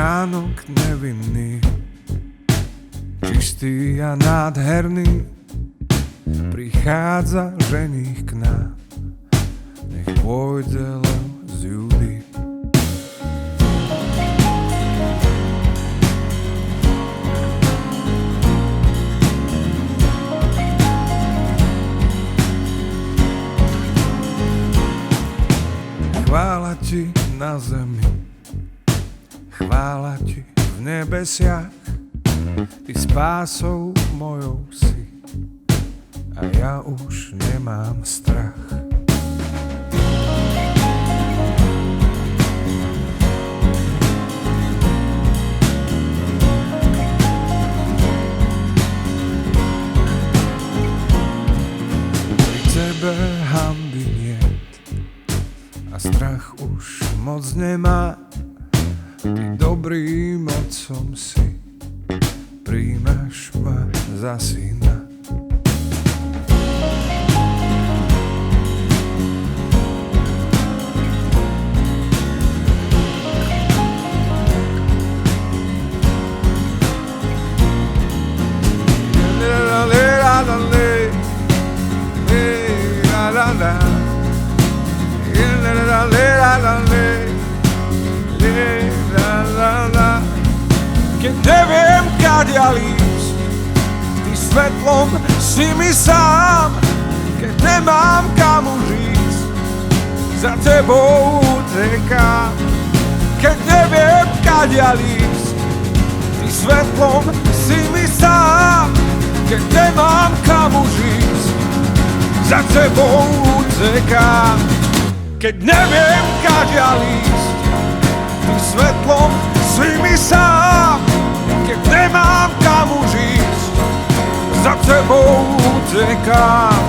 Baránok nevinný, čistý a nádherný, prichádza ženích k nám, nech pôjde len z Júdy. Chvála ti na zemi, chvála ti v nebesiach, ty spásou mojou si a ja už nemám strach. Pri tebe hanby niet a strach už moc nemá. Ty dobrým otcom si, príjmaš ma za syna. Keď neviem, kadia ísť, ty svetlom si mi sám. Keď nemám kam už ísť, za tebou utekám. Keď neviem, kadia ísť, ty svetlom si mi sám. Keď nemám kam už ísť, za tebou utekám. Keď neviem, kadia ísť, ty svetlom si mi sám. Keď nemám kam už ísť, za tebou utekám.